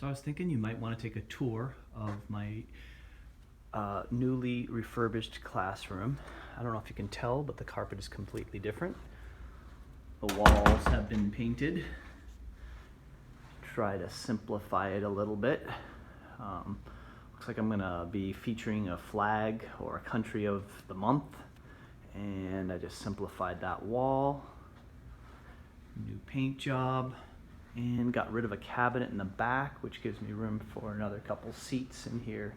So I was thinking you might want to take a tour of my newly refurbished classroom. I don't know if you can tell, but the carpet is completely different. The walls have been painted. Try to simplify it a little bit. Looks like I'm gonna be featuring a flag or a country of the month, and I just simplified that wall. New paint job, and got rid of a cabinet in the back, which gives me room for another couple seats in here.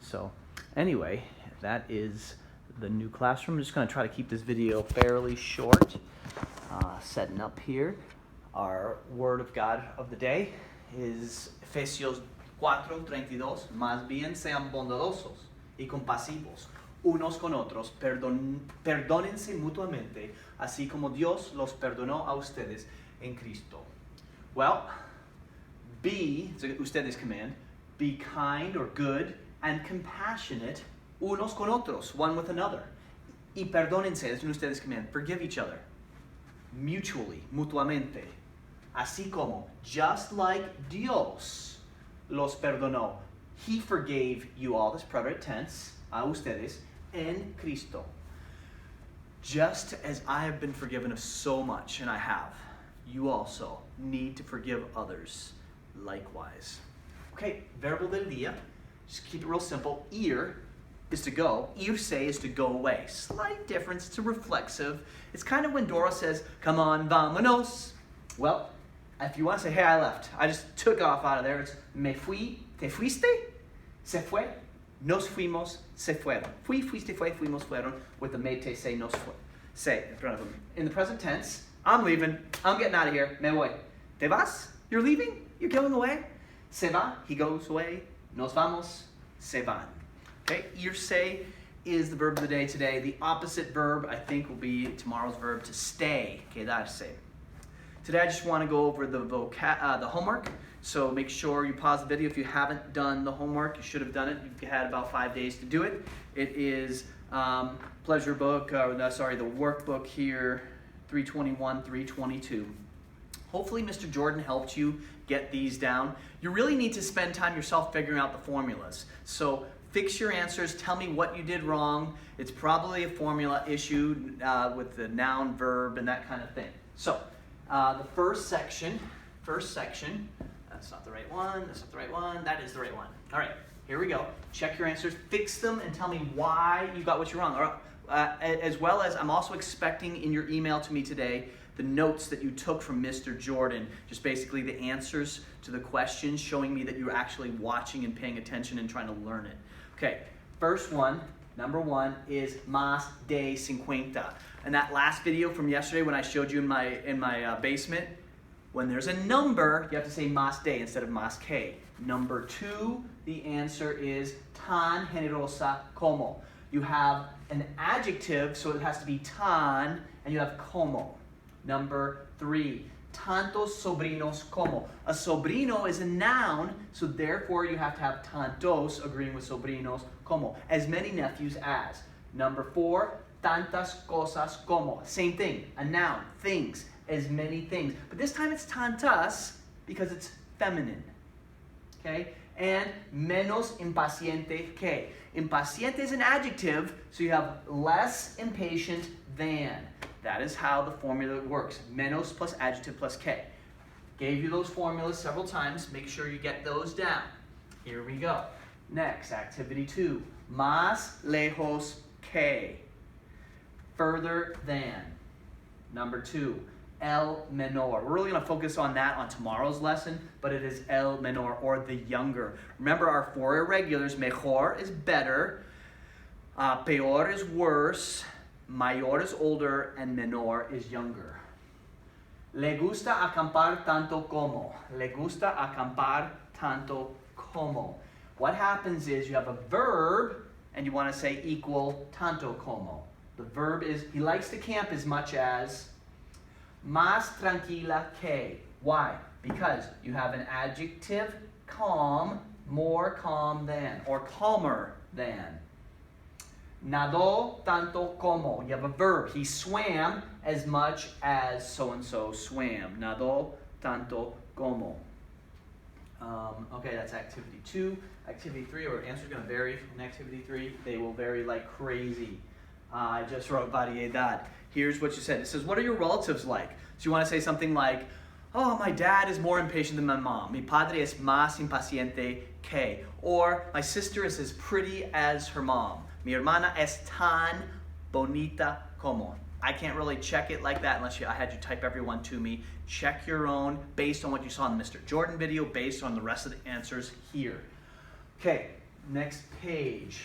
So anyway, that is the new classroom. I'm just going to try to keep this video fairly short. Setting up here, our word of God of the day is Efesios 4:32. Más bien sean bondadosos y compasivos unos con otros, perdónense mutuamente, así como Dios los perdonó a ustedes en Cristo. Well, be, it's ustedes command, be kind or good and compassionate unos con otros, one with another. Y perdónense, it's ustedes command, forgive each other, mutually, mutuamente. Así como, just like Dios los perdonó. He forgave you all, this preterite tense, a ustedes, en Cristo. Just as I have been forgiven of so much, and I have, you also need to forgive others likewise. Okay, verbo del día. Just keep it real simple. Ir is to go. Irse is to go away. Slight difference. It's a reflexive. It's kind of when Dora says, come on, vámonos. Well, if you want to say, hey, I left. I just took off out of there. It's me fui, te fuiste, se fue, nos fuimos, se fueron. Fui, fuiste, fue, fuimos, fueron. With the me, te, se, nos fue. Say in front of them. In the present tense, I'm leaving. I'm getting out of here. Me voy. ¿Te vas? You're leaving? You're going away? Se va. He goes away. Nos vamos. Se van. Okay? Irse is the verb of the day today. The opposite verb, I think, will be tomorrow's verb to stay. Quedarse. Today, I just want to go over the homework. So make sure you pause the video if you haven't done the homework. You should have done it. You've had about 5 days to do it. It is the workbook here, 321, 322. Hopefully Mr. Jordan helped you get these down. You really need to spend time yourself figuring out the formulas. So fix your answers. Tell me what you did wrong. It's probably a formula issue with the noun, verb, and that kind of thing. So the first section, that's not the right one, that's not the right one, that is the right one. All right, here we go. Check your answers, fix them, and tell me why you got what you're wrong. As well as I'm also expecting in your email to me today the notes that you took from Mr. Jordan, just basically the answers to the questions, showing me that you're actually watching and paying attention and trying to learn it. Okay, first one, number one, is más de 50. And that last video from yesterday when I showed you in my basement, when there's a number, you have to say más de instead of más que. Number two, the answer is tan generosa como. You have an adjective, so it has to be tan, and you have como. Number three, tantos sobrinos como. A sobrino is a noun, so therefore you have to have tantos, agreeing with sobrinos, como. As many nephews as. Number four, tantas cosas como. Same thing, a noun, things, as many things. But this time it's tantas because it's feminine. Okay? And menos impaciente que. Impaciente is an adjective, so you have less impatient than. That is how the formula works. Menos plus adjective plus que. Gave you those formulas several times. Make sure you get those down. Here we go. Next, activity 2. Más lejos que. Further than. Number 2. El menor. We're really going to focus on that on tomorrow's lesson, but it is el menor, or the younger. Remember our 4 irregulars. Mejor is better. Peor is worse. Mayor is older, and menor is younger. Le gusta acampar tanto como. Le gusta acampar tanto como. What happens is you have a verb, and you want to say equal tanto como. The verb is, he likes to camp as much as. Más tranquila que. Why? Because you have an adjective, calm, more calm than, or calmer than. Nadó tanto como. You have a verb. He swam as much as so-and-so swam. Nadó tanto como. Okay, that's activity 2. Activity 3, or answer's going to vary in activity 3. They will vary like crazy. I just wrote variedad. Here's what you said. It says, what are your relatives like? So you want to say something like, oh, my dad is more impatient than my mom. Mi padre es más impaciente que. Or, my sister is as pretty as her mom. Mi hermana es tan bonita como. I can't really check it like that unless I had you type everyone to me. Check your own based on what you saw in the Mr. Jordan video, based on the rest of the answers here. Okay, next page.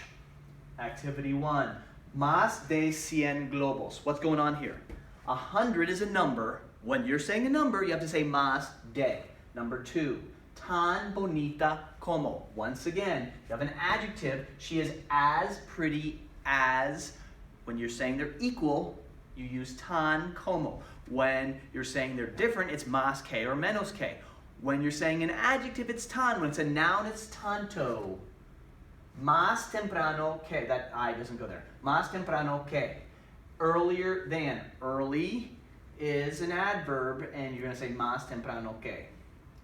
Activity 1. Más de 100 globos. What's going on here? 100 is a number. When you're saying a number, you have to say más de. Number 2. Tan bonita como. Once again, you have an adjective. She is as pretty as. When you're saying they're equal, you use tan como. When you're saying they're different, it's más que or menos que. When you're saying an adjective, it's tan. When it's a noun, it's tanto. Más temprano que. That I doesn't go there. Más temprano que. Earlier than. Early is an adverb, and you're going to say más temprano que.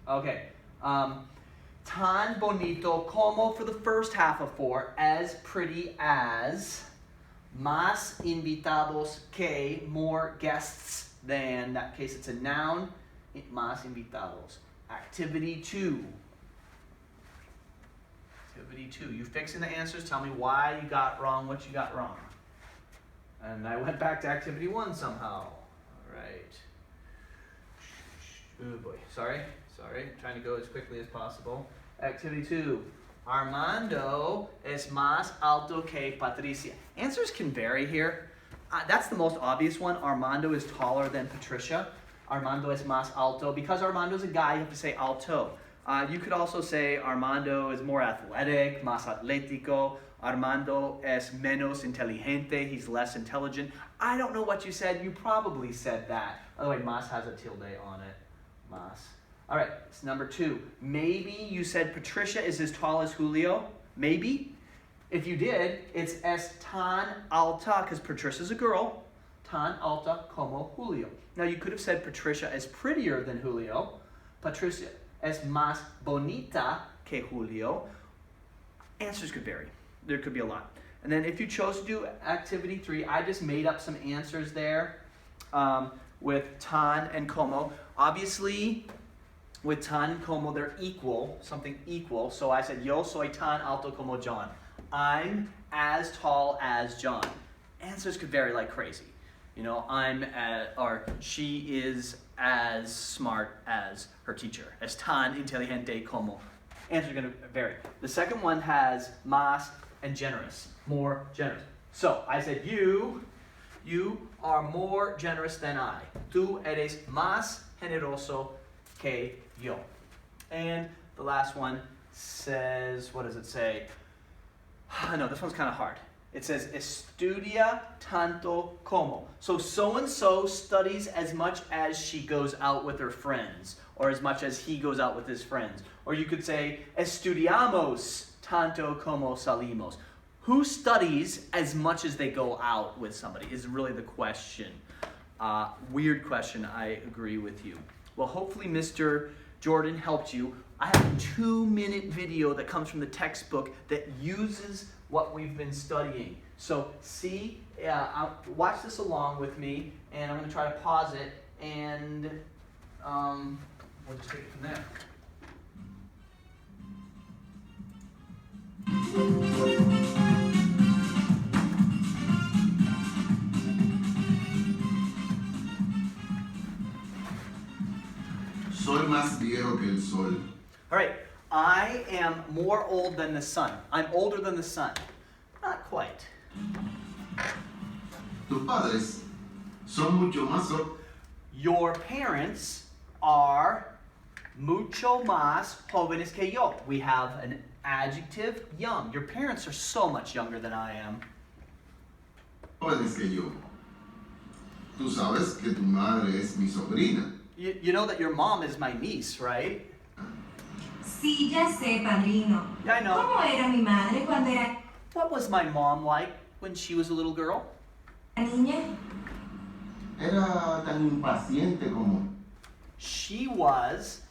Okay. Tan bonito como for the first half of 4. As pretty as. Más invitados que, more guests than. In that case, it's a noun. Más invitados. Activity 2. Activity 2. You fixing the answers. Tell me why you got wrong, what you got wrong. And I went back to activity 1 somehow. All right. Oh boy. Sorry. Trying to go as quickly as possible. Activity 2. Armando es más alto que Patricia. Answers can vary here. That's the most obvious one. Armando is taller than Patricia. Armando es más alto. Because Armando is a guy, you have to say alto. You could also say Armando is more athletic, más atlético. Armando es menos inteligente. He's less intelligent. I don't know what you said. You probably said that. By the way, más has a tilde on it. Más. All right, it's number 2. Maybe you said Patricia is as tall as Julio. Maybe. If you did, it's es tan alta, because Patricia's a girl. Tan alta como Julio. Now you could have said Patricia is prettier than Julio. Patricia es más bonita que Julio. Answers could vary. There could be a lot. And then if you chose to do activity 3, I just made up some answers there with tan and como. Obviously, with tan and como, they're equal, something equal. So I said, yo soy tan alto como John. I'm as tall as John. Answers could vary like crazy. You know, or she is as smart as her teacher. Es tan inteligente como. Answers are going to vary. The second one has más and generous, more generous. So I said, you are more generous than I. Tú eres más generoso que yo. And the last one says, what does it say? No, this one's kind of hard. It says, estudia tanto como. So so-and-so studies as much as she goes out with her friends, or as much as he goes out with his friends. Or you could say, estudiamos tanto como salimos. Who studies as much as they go out with somebody is really the question. Weird question, I agree with you. Well, hopefully Mr. Jordan helped you. I have a 2-minute video that comes from the textbook that uses what we've been studying. So watch this along with me, and I'm going to try to pause it, and we'll just take it from there. Soy más viejo que el sol. All right, I am more old than the sun. I'm older than the sun. Not quite. Tus padres son mucho más. Your parents are mucho más jóvenes que yo. We have an adjective, young. Your parents are so much younger than I am. Jóvenes que yo. Tú sabes que tu madre es mi sobrina. You know that your mom is my niece, right? Sí, ya sé, padrino. Yeah, I know. ¿Cómo era mi madre cuando era What was my mom like when she was a little girl? niña? Era tan impaciente como. She was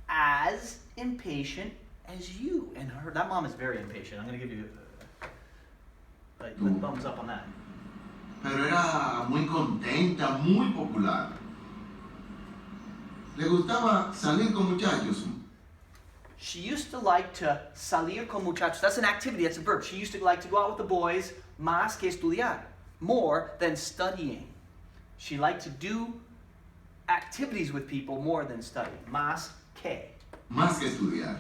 as impatient as you. And that mom is very impatient. I'm going to give you a thumbs up on that. Pero era muy contenta, muy popular. Le gustaba salir con muchachos. She used to like to salir con muchachos. That's an activity, that's a verb. She used to like to go out with the boys, más que estudiar, more than studying. She liked to do activities with people more than studying. Más que. Más que estudiar.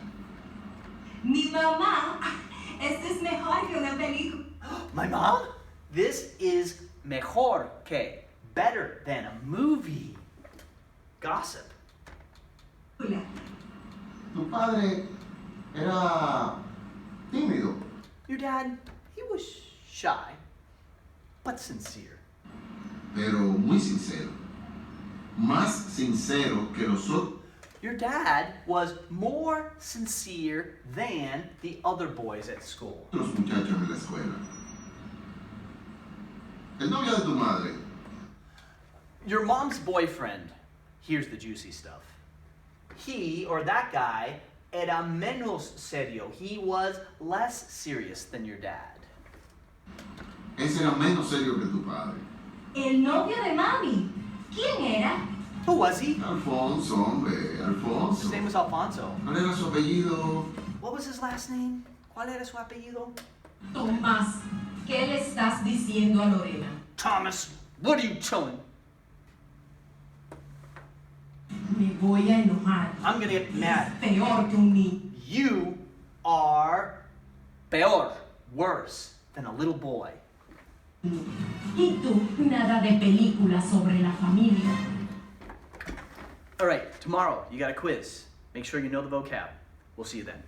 Mi mamá, esto es mejor que una película. My mom? This is mejor que. Better than a movie. Gossip. Tu padre era tímido, Your dad, he was shy, but sincere. pero muy sincero. Más sincero que los otros Your dad was more sincere than the other boys at school. muchachos en la escuela. El novio de tu madre Your mom's boyfriend, here's the juicy stuff. He, or that guy, era menos serio. He was less serious than your dad. ese era menos serio que tu padre. El novio de mami. ¿Quién era? Who was he? Alfonso, hombre, Alfonso. His name was Alfonso. ¿Cuál era su apellido? What was his last name? ¿Cuál era su apellido? Tomás, ¿qué le estás diciendo a Lorena? Thomas, what are you telling? Me voy a enojar. I'm gonna get mad. Peor que un niño. You are peor, worse than a little boy. Y tú, nada de películas sobre la familia. All right, tomorrow you got a quiz. Make sure you know the vocab. We'll see you then.